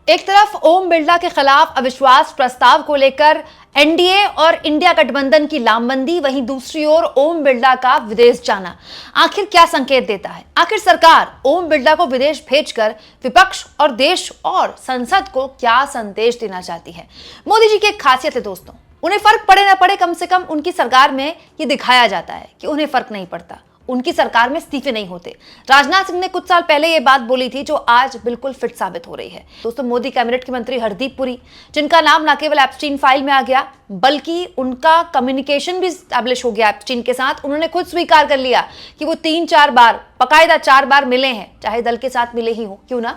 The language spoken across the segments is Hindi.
एक तरफ ओम बिरला के खिलाफ अविश्वास प्रस्ताव को लेकर एनडीए और इंडिया गठबंधन की लामबंदी, वहीं दूसरी ओर ओम बिरला का विदेश जाना आखिर क्या संकेत देता है? आखिर सरकार ओम बिरला को विदेश भेजकर विपक्ष और देश और संसद को क्या संदेश देना चाहती है? मोदी जी की एक खासियत है दोस्तों, उन्हें फर्क पड़े ना पड़े, कम से कम उनकी सरकार में ये दिखाया जाता है कि उन्हें फर्क नहीं पड़ता, उनकी सरकार में इस्तीफे नहीं होते। राजनाथ सिंह ने कुछ साल पहले ये बात बोली थी जो आज बिल्कुल फिट साबित हो रही है। दोस्तों, मोदी कैबिनेट के मंत्री हरदीप पुरी, जिनका नाम न केवल एप्स्टीन फाइल में आ गया बल्कि उनका कम्युनिकेशन भी एस्टैब्लिश हो गया एप्स्टीन के साथ, उन्होंने खुद स्वीकार कर लिया कि वो 3-4 बार, बाकायदा 4 बार मिले हैं, चाहे दल के साथ मिले ही हो क्यों ना,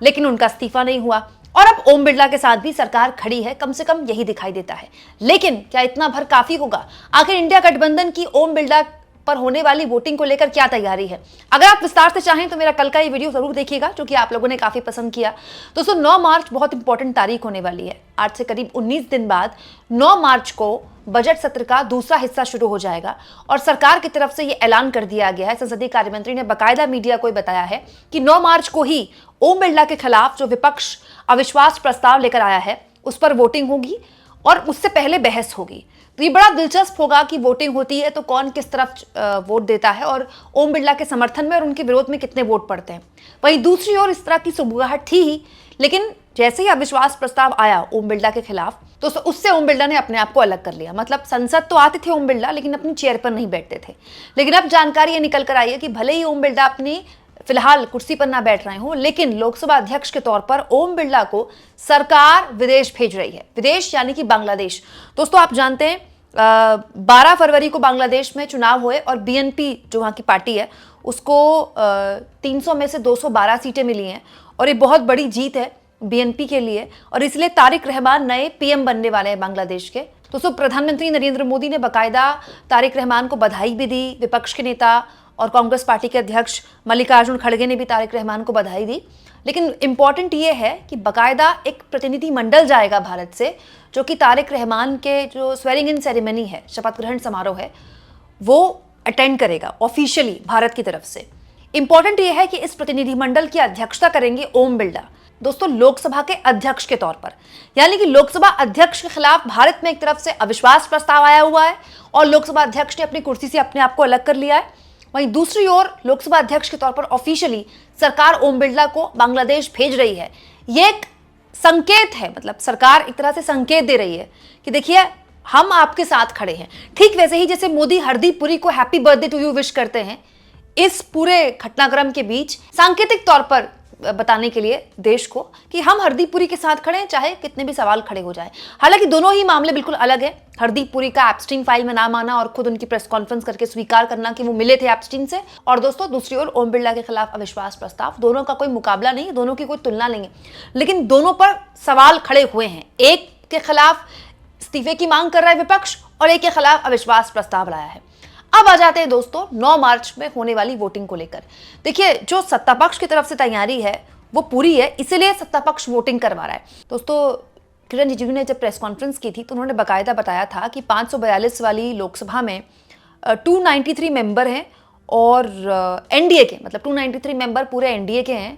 लेकिन उनका इस्तीफा नहीं हुआ। और अब ओम बिरला के साथ भी सरकार खड़ी है, कम से कम यही दिखाई देता है। लेकिन क्या इतना भर काफी होगा? आखिर इंडिया गठबंधन की ओम बिरला पर होने वाली वोटिंग को लेकर क्या तैयारी है? अगर आप विस्तार से चाहें तो मेरा कल का ये वीडियो जरूर देखिएगा, जो कि आप लोगों ने काफी पसंद किया। दोस्तों, 9 मार्च बहुत इंपॉर्टेंट तारीख होने वाली है। आज से करीब 19 दिन बाद 9 मार्च को बजट सत्र का दूसरा हिस्सा शुरू हो जाएगा और सरकार की तरफ से ये ऐलान कर दिया गया है। संसदीय कार्य मंत्री ने बाकायदा मीडिया को बताया है कि 9 मार्च को ही ओम बिरला के खिलाफ जो विपक्ष अविश्वास प्रस्ताव लेकर आया है उस पर वोटिंग होगी और उससे पहले बहस होगी। तो ये बड़ा दिलचस्प होगा कि वोटिंग होती है तो कौन किस तरफ वोट देता है और ओम बिरला के समर्थन में और उनके विरोध में कितने वोट पड़ते हैं। वहीं दूसरी ओर इस तरह की सुबुगाहट थी ही, लेकिन जैसे ही अविश्वास प्रस्ताव आया ओम बिरला के खिलाफ तो उससे ओम बिरला ने अपने आप को अलग कर लिया। मतलब संसद तो आते थे ओम बिरला, लेकिन अपनी चेयर पर नहीं बैठते थे। लेकिन अब जानकारी ये निकल कर आई है कि भले ही ओम बिरला अपनी फिलहाल कुर्सी पर ना बैठ रहे हो, लेकिन लोकसभा अध्यक्ष के तौर पर ओम बिरला को सरकार विदेश भेज रही है। विदेश यानी कि बांग्लादेश। दोस्तों, आप जानते हैं 12 फरवरी को बांग्लादेश में चुनाव हुए और बीएनपी जो वहाँ की पार्टी है उसको 300 में से 212 सीटें मिली हैं और ये बहुत बड़ी जीत है बीएनपी के लिए और इसलिए तारिक रहमान नए पीएम बनने वाले हैं बांग्लादेश के। दोस्तों, प्रधानमंत्री नरेंद्र मोदी ने बाकायदा तारिक रहमान को बधाई भी दी। विपक्ष के नेता और कांग्रेस पार्टी के अध्यक्ष मल्लिकार्जुन खड़गे ने भी तारिक रहमान को बधाई दी। लेकिन इंपॉर्टेंट ये है कि बाकायदा एक प्रतिनिधि मंडल जाएगा भारत से, जो कि तारिक रहमान के जो स्वेरिंग इन सेरेमनी है, शपथ ग्रहण समारोह है, वो अटेंड करेगा ऑफिशियली भारत की तरफ से। इंपॉर्टेंट ये है कि इस प्रतिनिधि मंडल की अध्यक्षता करेंगे ओम बिरला, दोस्तों लोकसभा के अध्यक्ष के तौर पर। यानी कि लोकसभा अध्यक्ष के खिलाफ भारत में एक तरफ से अविश्वास प्रस्ताव आया हुआ है और लोकसभा अध्यक्ष ने अपनी कुर्सी से अपने आप को अलग कर लिया है। वहीं दूसरी ओर लोकसभा अध्यक्ष के तौर पर ऑफिशियली सरकार ओम बिरला को बांग्लादेश भेज रही है। ये एक संकेत है, मतलब सरकार एक तरह से संकेत दे रही है कि देखिए हम आपके साथ खड़े हैं। ठीक वैसे ही जैसे मोदी हरदीप पुरी को happy birthday to you wish करते हैं, इस पूरे घटनाक्रम के बीच सांकेतिक तौर पर बताने के लिए देश को कि हम हरदीप पुरी के साथ खड़े हैं, चाहे कितने भी सवाल खड़े हो जाए। हालांकि दोनों ही मामले बिल्कुल अलग है। हरदीप पुरी का एप्स्टीन फाइल में नाम आना और खुद उनकी प्रेस कॉन्फ्रेंस करके स्वीकार करना कि वो मिले थे एप्स्टीन से, और दोस्तों दूसरी ओर ओम बिरला के खिलाफ अविश्वास प्रस्ताव। दोनों का कोई मुकाबला नहीं है, दोनों की कोई तुलना नहीं है, लेकिन दोनों पर सवाल खड़े हुए हैं। एक के खिलाफ इस्तीफे की मांग कर रहा है विपक्ष और एक के खिलाफ अविश्वास प्रस्ताव लाया है। अब आ जाते हैं दोस्तों 9 मार्च में होने वाली वोटिंग को लेकर। देखिए, जो सत्ता पक्ष की तरफ से तैयारी है वो पूरी है, इसलिए सत्ता पक्ष वोटिंग करवा रहा है। दोस्तों, किरण रिजिजू ने जब प्रेस कॉन्फ्रेंस की थी तो उन्होंने बाकायदा बताया था कि 542 वाली लोकसभा में 293 मेंबर हैं और एनडीए के, मतलब 293 मेंबर पूरे एनडीए के हैं।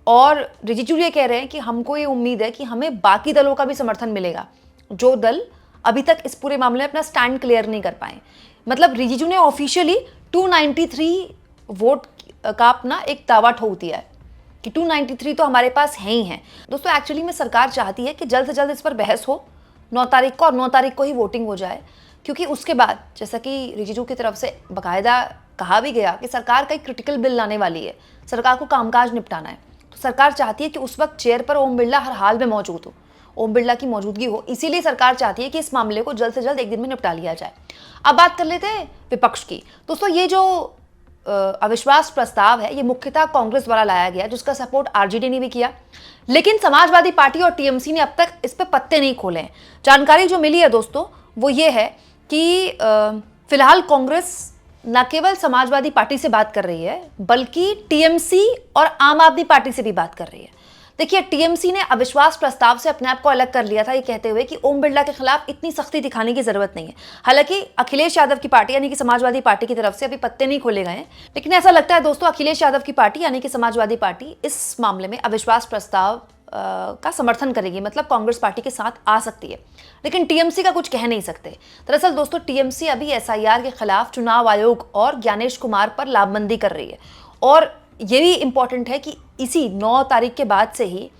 और रिजिजू ये कह रहे हैं कि हमको ये उम्मीद है कि हमें बाकी दलों का भी समर्थन मिलेगा, जो दल अभी तक इस पूरे मामले में अपना स्टैंड क्लियर नहीं कर पाए। मतलब रिजिजू ने ऑफिशियली 293 वोट का अपना एक दावा ठोक दिया है कि 293 तो हमारे पास है ही हैं। दोस्तों, एक्चुअली में सरकार चाहती है कि जल्द से जल्द इस पर बहस हो 9 तारीख को, और 9 तारीख को ही वोटिंग हो जाए, क्योंकि उसके बाद जैसा कि रिजिजू की तरफ से बाकायदा कहा भी गया कि सरकार कई क्रिटिकल बिल लाने वाली है, सरकार को कामकाज निपटाना है, तो सरकार चाहती है कि उस वक्त चेयर पर ओम बिरला हर हाल में मौजूद हो, ओम बिरला की मौजूदगी हो। इसीलिए सरकार चाहती है कि इस मामले को जल्द से जल्द एक दिन में निपटा लिया जाए। अब बात कर लेते हैं विपक्ष की। दोस्तों, ये जो अविश्वास प्रस्ताव है ये मुख्यतः कांग्रेस द्वारा लाया गया, जिसका सपोर्ट आरजेडी ने भी किया, लेकिन समाजवादी पार्टी और टीएमसी ने अब तक इस पे पत्ते नहीं खोले हैं। जानकारी जो मिली है दोस्तों वो ये है कि फिलहाल कांग्रेस न केवल समाजवादी पार्टी से बात कर रही है बल्कि टीएमसी और आम आदमी पार्टी से भी बात कर रही है। देखिए, टीएमसी ने अविश्वास प्रस्ताव से अपने आप को अलग कर लिया था, ये कहते हुए कि ओम बिरला के खिलाफ इतनी सख्ती दिखाने की जरूरत नहीं है। हालांकि अखिलेश यादव की पार्टी यानी कि समाजवादी पार्टी की तरफ से अभी पत्ते नहीं खोले गए हैं, लेकिन ऐसा लगता है दोस्तों अखिलेश यादव की पार्टी यानी कि समाजवादी पार्टी इस मामले में अविश्वास प्रस्ताव का समर्थन करेगी, मतलब कांग्रेस पार्टी के साथ आ सकती है, लेकिन टीएमसी का कुछ कह नहीं सकते। दरअसल दोस्तों, टीएमसी अभी एसआईआर के खिलाफ चुनाव आयोग और ज्ञानेश कुमार पर लामबंदी कर रही है, और ये भी इंपॉर्टेंट है कि इसी 9 तारीख के बाद से ही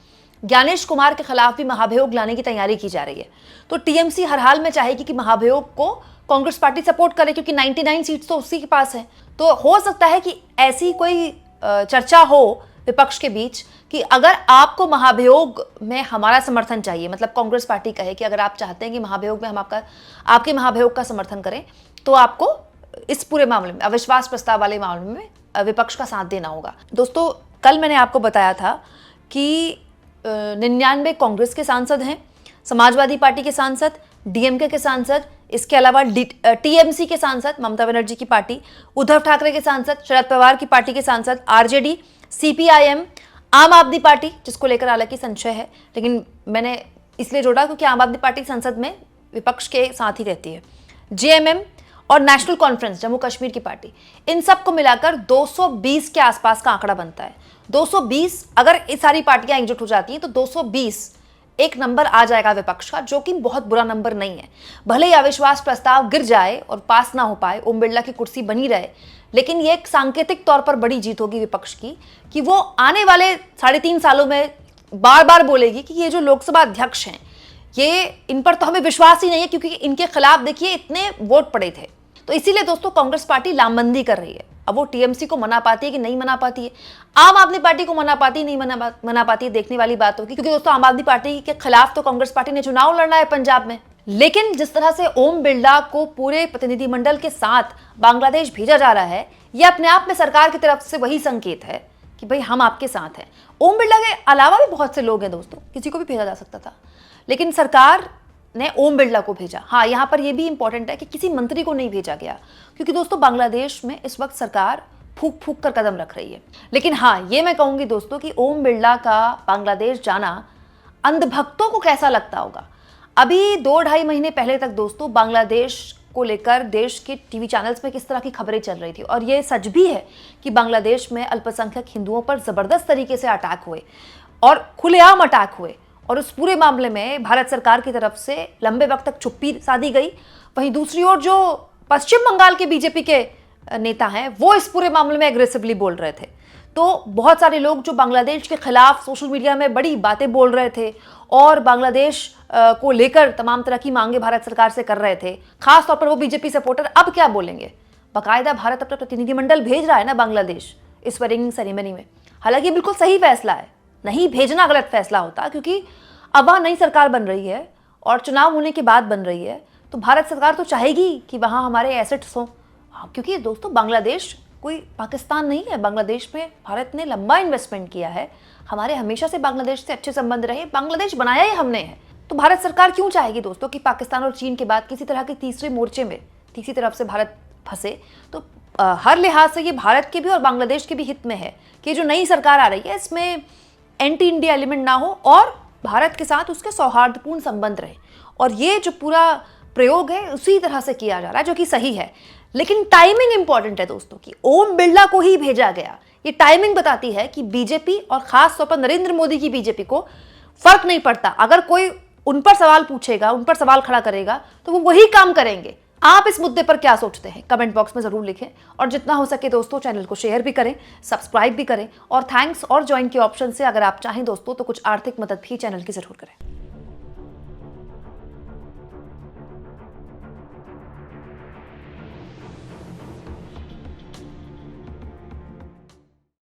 ज्ञानेश कुमार के खिलाफ भी महाभियोग लाने की तैयारी की जा रही है। तो टीएमसी हर हाल में चाहेगी कि महाभियोग को कांग्रेस पार्टी सपोर्ट करे, क्योंकि 99 सीट्स तो उसी के पास है। तो हो सकता है कि ऐसी कोई चर्चा हो विपक्ष के बीच कि अगर आपको महाभियोग में हमारा समर्थन चाहिए, मतलब कांग्रेस पार्टी कहे कि अगर आप चाहते हैं कि महाभियोग में हम आपके महाभियोग का समर्थन करें, तो आपको इस पूरे मामले में, अविश्वास प्रस्ताव वाले मामले में विपक्ष का साथ देना होगा। दोस्तों, कल मैंने आपको बताया था कि 99 कांग्रेस के सांसद हैं, समाजवादी पार्टी के सांसद, डीएमके के सांसद, इसके अलावा टीएमसी के सांसद, ममता बनर्जी की पार्टी, उद्धव ठाकरे के सांसद, शरद पवार की पार्टी के सांसद, आरजेडी, सीपीआईएम, आम आदमी पार्टी, जिसको लेकर हालांकि संशय है, लेकिन मैंने इसलिए जोड़ा क्योंकि आम आदमी पार्टी संसद में विपक्ष के साथ ही रहती है, जेएमएम और नेशनल कॉन्फ्रेंस जम्मू कश्मीर की पार्टी, इन सबको मिलाकर 220 के आसपास का आंकड़ा बनता है। 220, अगर ये सारी पार्टियां एकजुट हो जाती हैं तो 220 एक नंबर आ जाएगा विपक्ष का, जो कि बहुत बुरा नंबर नहीं है। भले ही अविश्वास प्रस्ताव गिर जाए और पास ना हो पाए, ओम बिरला की कुर्सी बनी रहे, लेकिन ये एक सांकेतिक तौर पर बड़ी जीत होगी विपक्ष की, कि वो आने वाले 3.5 सालों में बार बार बोलेगी कि ये जो लोकसभा अध्यक्ष हैं, ये इन पर तो हमें विश्वास ही नहीं है, क्योंकि इनके खिलाफ देखिए इतने वोट पड़े थे। तो इसीलिए दोस्तों कांग्रेस पार्टी लामबंदी कर रही है। अब वो टीएमसी को मना पाती है कि नहीं मना पाती है, आम आदमी पार्टी को मना पाती नहीं मना पाती है, देखने वाली बात होगी, क्योंकि दोस्तों आम आदमी पार्टी के खिलाफ तो कांग्रेस पार्टी ने चुनाव लड़ना है पंजाब में। लेकिन जिस तरह से ओम बिरला को पूरे प्रतिनिधिमंडल के साथ बांग्लादेश भेजा जा रहा है, यह अपने आप में सरकार की तरफ से वही संकेत है कि भाई हम आपके साथ हैं। ओम बिरला के अलावा भी बहुत से लोग हैं दोस्तों, किसी को भी भेजा जा सकता था, लेकिन सरकार ने ओम बिरला को भेजा। हाँ, यहाँ पर यह भी इंपॉर्टेंट है कि किसी मंत्री को नहीं भेजा गया, क्योंकि दोस्तों बांग्लादेश में इस वक्त सरकार फूक फूक कर कदम रख रही है। लेकिन हाँ, ये मैं कहूंगी दोस्तों कि ओम बिरला का बांग्लादेश जाना अंधभक्तों को कैसा लगता होगा। अभी 2-2.5 महीने पहले तक दोस्तों बांग्लादेश को लेकर देश के टीवी चैनल्स में किस तरह की खबरें चल रही थी, और ये सच भी है कि बांग्लादेश में अल्पसंख्यक हिंदुओं पर जबरदस्त तरीके से अटैक हुए और खुलेआम अटैक हुए, और उस पूरे मामले में भारत सरकार की तरफ से लंबे वक्त तक चुप्पी साधी गई। वहीं दूसरी ओर जो पश्चिम बंगाल के बीजेपी के नेता हैं, वो इस पूरे मामले में एग्रेसिवली बोल रहे थे। तो बहुत सारे लोग जो बांग्लादेश के खिलाफ सोशल मीडिया में बड़ी बातें बोल रहे थे और बांग्लादेश को लेकर तमाम तरह की मांगे भारत सरकार से कर रहे थे, खासतौर पर वो बीजेपी सपोर्टर, अब क्या बोलेंगे। बाकायदा भारत अपना प्रतिनिधिमंडल भेज रहा है ना बांग्लादेश इस स्वेरिंग सेरेमनी में। हालांकि बिल्कुल सही फैसला है, नहीं भेजना गलत फैसला होता, क्योंकि अब वहाँ नई सरकार बन रही है और चुनाव होने के बाद बन रही है, तो भारत सरकार तो चाहेगी कि वहाँ हमारे एसेट्स हों। क्योंकि दोस्तों बांग्लादेश कोई पाकिस्तान नहीं है, बांग्लादेश में भारत ने लंबा इन्वेस्टमेंट किया है, हमारे हमेशा से बांग्लादेश से अच्छे संबंध रहे, बांग्लादेश बनाया ही हमने है। तो भारत सरकार क्यों चाहेगी दोस्तों कि पाकिस्तान और चीन के बाद किसी तरह के तीसरे मोर्चे में तीसरी तरफ से भारत फंसे। तो हर लिहाज से ये भारत के भी और बांग्लादेश के भी हित में है कि जो नई सरकार आ रही है इसमें एंटी इंडिया एलिमेंट ना हो और भारत के साथ उसके सौहार्दपूर्ण संबंध रहे। और ये जो पूरा प्रयोग है उसी तरह से किया जा रहा है, जो कि सही है। लेकिन टाइमिंग इंपॉर्टेंट है दोस्तों कि ओम बिरला को ही भेजा गया। ये टाइमिंग बताती है कि बीजेपी और खास तौर पर नरेंद्र मोदी की बीजेपी को फर्क नहीं पड़ता। अगर कोई उन पर सवाल पूछेगा, उन पर सवाल खड़ा करेगा, तो वो वही काम करेंगे। आप इस मुद्दे पर क्या सोचते हैं कमेंट बॉक्स में जरूर लिखें, और जितना हो सके दोस्तों चैनल को शेयर भी करें, सब्सक्राइब भी करें, और थैंक्स और ज्वाइन के ऑप्शन से अगर आप चाहें दोस्तों तो कुछ आर्थिक मदद भी चैनल की जरूर करें।